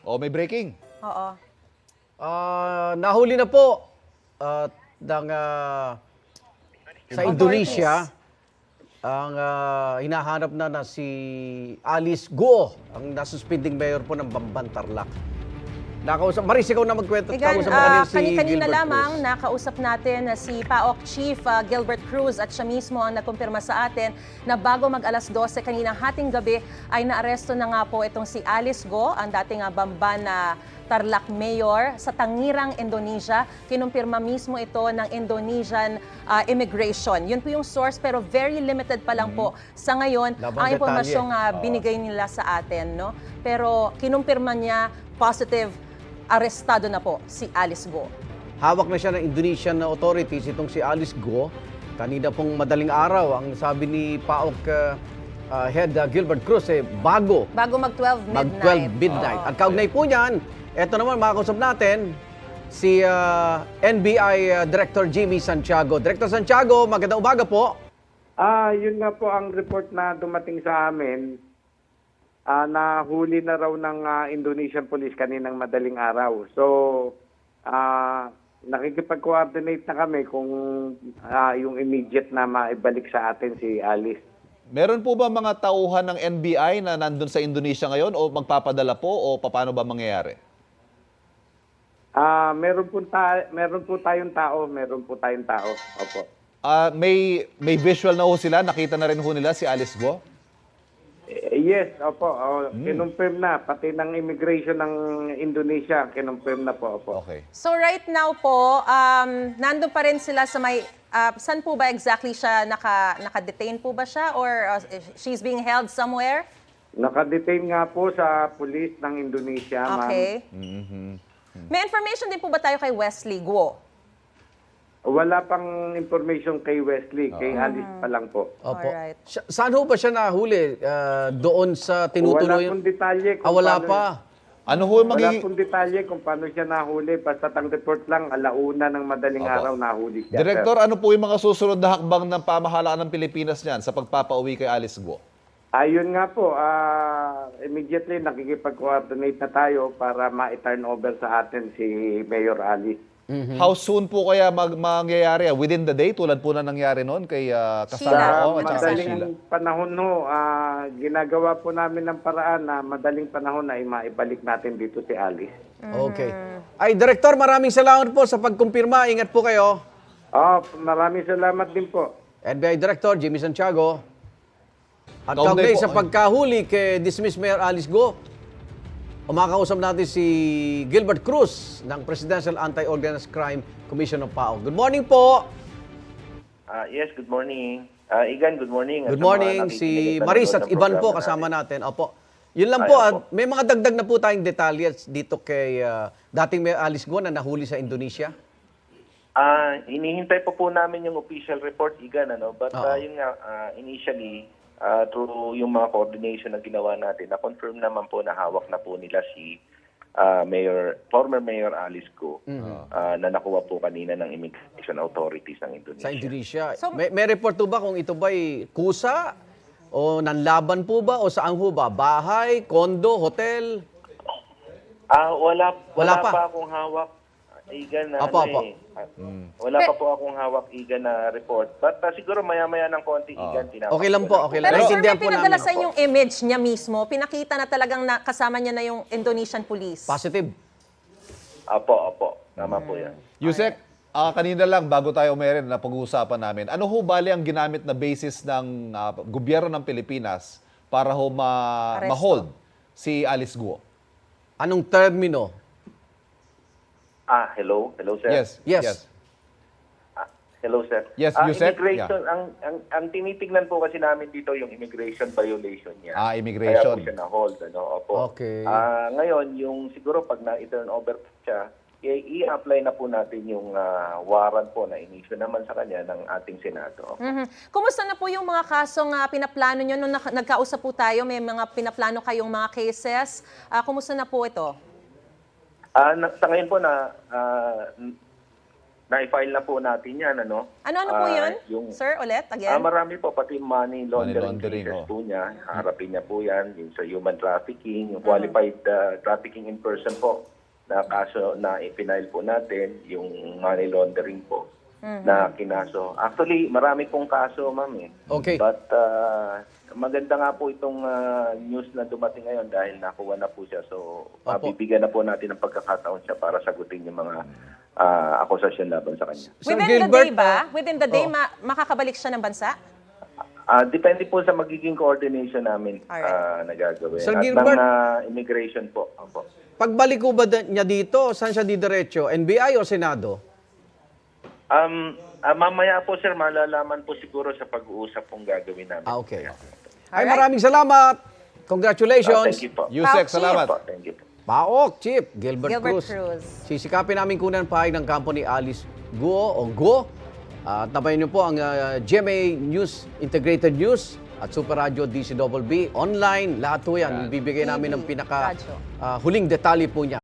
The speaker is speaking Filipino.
O may breaking? Oo. Nahuli na po sa Indonesia ang hinahanap na si Alice Guo, ang nasuspending mayor po ng Bamban, Tarlac. Maris, ikaw na magkwento. Kausap mo kanina si Kanina Gilbert lamang Cruz. nakausap natin na si PAOK Chief Gilbert Cruz at siya mismo ang nagkumpirma sa atin na bago mag alas 12 kaninang hating gabi ay naaresto na nga po itong si Alice Guo, ang dating Bamban na Tarlac Mayor sa Tangirang, Indonesia. Kinumpirma mismo ito ng Indonesian Immigration. Yun po yung source pero very limited pa lang po sa ngayon Labang ang impormasyong detalye. binigay nila sa atin. No? Pero kinumpirma niya positive, arestado na po si Alice Guo. Hawak na siya ng Indonesian authorities itong si Alice Guo. Kanina pong madaling araw, ang sabi ni PAOK Head Gilbert Cruz, bago Bago mag-12 midnight. mag-12 midnight. Oo. At kaugnay po niyan, eto naman makakusap natin si NBI Director Jimmy Santiago. Director Santiago, magandang umaga po. Yun nga po ang report na dumating sa amin. Nahuli na raw ng Indonesian Police kaninang madaling araw. So, nakikipag-coordinate na kami kung yung immediate na maibalik sa atin si Alice. Meron po ba mga tauhan ng NBI na nandun sa Indonesia ngayon o magpapadala po o paano ba mangyayari? Meron po tayong tao. Opo. May visual na ho sila? Nakita na rin ho nila si Alice Guo? Yes, opo. Kinonfirm na. Pati ng immigration ng Indonesia, kinonfirm na po. Opo. Okay. So right now po, nandun pa rin sila sa may, saan po ba exactly siya, naka-detain po ba siya or she's being held somewhere? Nakadetain nga po sa police ng Indonesia, ma'am. Okay. May information din po ba tayo kay Wesley Guo? Wala pang information kay Wesley, kay Alice pa lang po. Opo. Alright. Saan ho ba siya nahuli? Doon sa Wala tinutuloy? pong detalye kung Wala paano- pa. Ano ho Wala magiging... pong detalye kung paano siya nahuli. Basta ang report lang, alauna ng madaling araw nahuli siya. Director, ano po yung mga susunod na hakbang ng pamahalaan ng Pilipinas niyan sa pagpapauwi kay Alice Guo? Ayun nga po, immediately nakikipag-coordinate na tayo para ma-turn over sa atin si Mayor Alice. How soon po kaya mangyayari? Within the day, tulad po na nangyari noon kay Sheila. Kasama at saka kay Sheila. Madaling panahon ho, ginagawa po namin ng paraan na madaling panahon ay maibalik natin dito si Alice. Okay. Ay, Director, maraming salamat po sa pagkumpirma. Ingat po kayo. Maraming salamat din po. NBI Director Jimmy Santiago. At Kaugnay kaugnay po, sa pagkahuli kay dismissed Mayor Alice Guo, umakausap natin si Gilbert Cruz ng Presidential Anti-Organized Crime Commission of PAOK. Good morning po. Yes, good morning. Igan, good morning. Good At sa mga morning. nakikinig Si at Maris nanonood at ng Ivan po programa kasama natin. natin. Opo. Yun lang Ay, po. opo. At may mga dagdag na po tayong detalye dito kay dating Mayor Alice Guo na nahuli sa Indonesia. Hinihintay po namin yung official report, Igan, ano? But Oo. yun nga, initially, through yung mga coordination na ginawa natin, na-confirm naman po na hawak na po nila si former Mayor Alice Guo na nakuha po kanina ng immigration authorities ng Indonesia. Sa Indonesia. So- may report po ba kung ito ba'y kusa o nanlaban po ba o saan po ba? Bahay, kondo, hotel? Wala Wala pa. pa akong hawak, Igan, na Apo, ano apo. Wala pa po akong hawak, Igan, na report. But siguro maya-maya ng konti, Igan, tinawag Okay lang po, okay lang. Pero sir, may Naiintindihan po pinadala namin. sa inyong image niya mismo. Pinakita na talagang kasama niya na yung Indonesian police. Positive. Apo. Tama po yan. Yusek, kanina lang bago tayo umerin na pag-uusapan namin, ano ho bali ang ginamit na basis ng gobyerno ng Pilipinas para ho Aresto. ma-hold si Alice Guo? Anong termino? Hello? Hello, sir? Yes. Hello, sir. Yes, Yusek? Immigration, ang tinitignan po kasi namin dito yung immigration violation niya. Immigration. Kaya po siya na-hold. Ano? Opo. Okay. Ngayon, yung siguro pag na-turn over siya, i-apply na po natin yung warrant po na inisyu naman sa kanya ng ating Senado. Kumusta na po yung mga kasong pinaplano nyo? Nung nagkausap po tayo, may mga pinaplano kayong mga cases. Kumusta na po ito? Sa ngayon po na-file na po natin yan, ano? Ano po yun, sir, ulit, again? Marami po, pati money laundering laundering, cases oh. po niya. Harapin niya po yan, yung sa human trafficking, yung qualified trafficking in person po, na kaso na ipinail po natin, yung money laundering po, na kinaso. Actually, marami pong kaso, ma'am eh. Okay. But maganda nga po itong news na dumating ngayon dahil nakuha na po siya. So, mabibigyan na po natin ng pagkakataon siya para sagutin yung mga akusasyon laban sa kanya. Sir Within the Gilbert, day ba? Within the day, makakabalik siya ng bansa? Depende po sa magiging coordination namin na gagawin. Sir At Gilbert, ng immigration po. Opo. pagbalik ko ba niya dito, saan siya didiretso? NBI o Senado? Mamaya po sir, malalaman po siguro sa pag-uusap pong gagawin namin. Okay. Ay, Alright. maraming salamat. Congratulations. Thank you po. Yusek, Chief. salamat. Thank you po. Paok, Chief Gilbert, Gilbert Cruz. Cruz. Sisikapin namin kunan pahig ng kampo ni Alice Guo o Go. At tabayan niyo po ang GMA News, Integrated News at Super Radio DCWB online. Lahat po yan. Bibigay namin ng pinaka Radyo. huling detalye po niya.